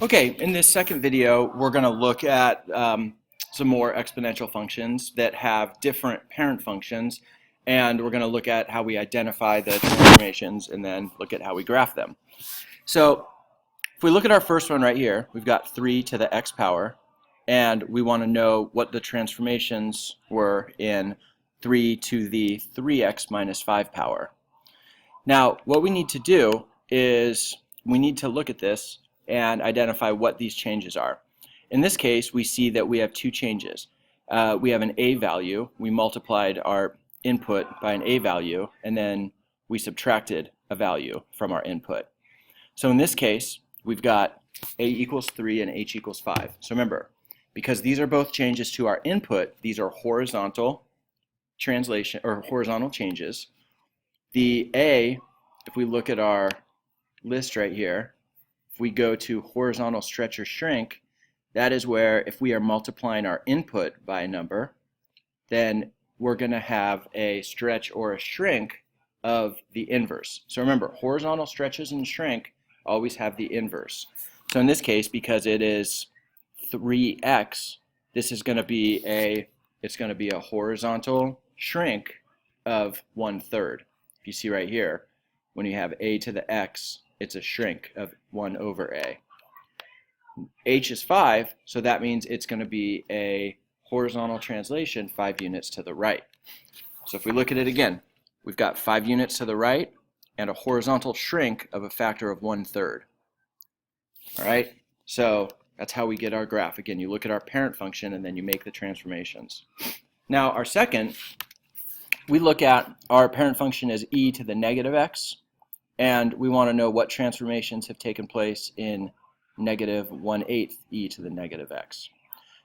Okay, in this second video, we're going to look at some more exponential functions that have different parent functions, and we're going to look at how we identify the transformations and then look at how we graph them. So if we look at our first one right here, we've got 3 to the x power, and we want to know what the transformations were in 3 to the 3x minus 5 power. Now, what we need to do is we need to look at this and identify what these changes are. In this case, we see that we have two changes. We have an a value. We multiplied our input by an a value, and then we subtracted a value from our input. So in this case, we've got a equals 3 and h equals 5. So remember, because these are both changes to our input, these are horizontal translation or horizontal changes. The a, if we look at our list right here, if we go to horizontal stretch or shrink, that is where if we are multiplying our input by a number, then we're going to have a stretch or a shrink of the inverse. So remember, horizontal stretches and shrink always have the inverse. So in this case, because it is 3x, this is going to be a horizontal shrink of 1/3. If you see right here, when you have a to the x, it's a shrink of 1 over a. H is 5, so that means it's going to be a horizontal translation 5 units to the right. So if we look at it again, we've got 5 units to the right and a horizontal shrink of a factor of 1/3. All right, so that's how we get our graph. Again, you look at our parent function and then you make the transformations. Now our second, we look at our parent function as e to the negative x, and we want to know what transformations have taken place in negative 1/8 e to the negative x.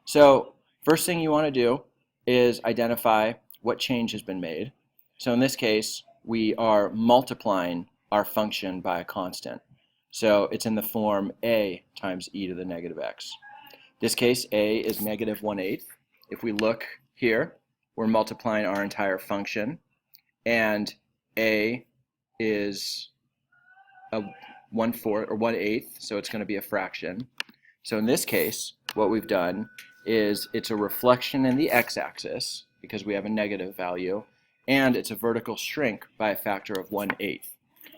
So first thing you want to do is identify what change has been made. So in this case, we are multiplying our function by a constant. So it's in the form a times e to the negative x. In this case, a is negative 1/8. If we look here, we're multiplying our entire function, and a is a 1/4 or 1/8, so it's going to be a fraction. So in this case, what we've done is it's a reflection in the x-axis because we have a negative value, and it's a vertical shrink by a factor of 1/8.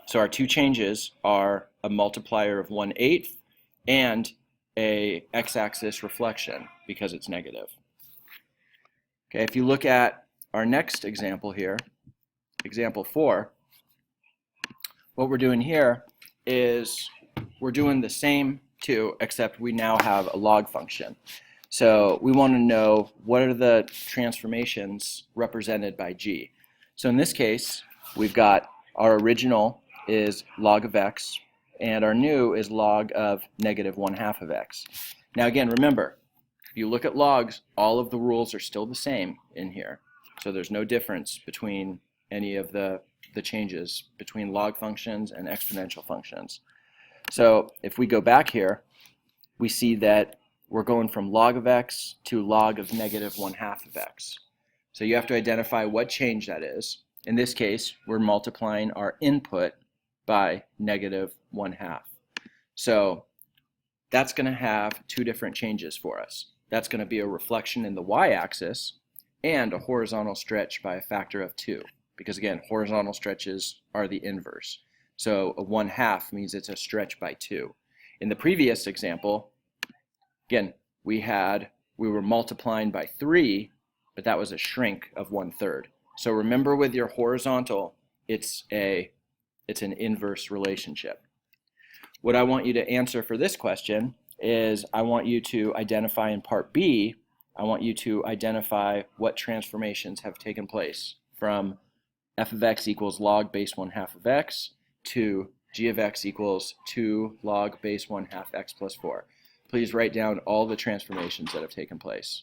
So our two changes are a multiplier of 1/8 and a x-axis reflection because it's negative. Okay, if you look at our next example here, example 4, what we're doing here is we're doing the same too, except we now have a log function. So we want to know what are the transformations represented by g. So in this case, we've got our original is log of x, and our new is log of negative 1/2 of x. Now again, remember, if you look at logs, all of the rules are still the same in here. So there's no difference between any of the changes between log functions and exponential functions. So if we go back here, we see that we're going from log of x to log of negative 1/2 of x. So you have to identify what change that is. In this case, we're multiplying our input by negative 1/2. So that's going to have two different changes for us. That's going to be a reflection in the y-axis and a horizontal stretch by a factor of 2. Because again, horizontal stretches are the inverse. So a 1/2 means it's a stretch by 2. In the previous example, again, we were multiplying by 3, but that was a shrink of 1/3. So remember, with your horizontal, it's an inverse relationship. What I want you to answer for this question is I want you to identify in part B, I want you to identify what transformations have taken place from f of x equals log base 1/2 of x to g of x equals 2 log base 1/2 x plus 4. Please write down all the transformations that have taken place.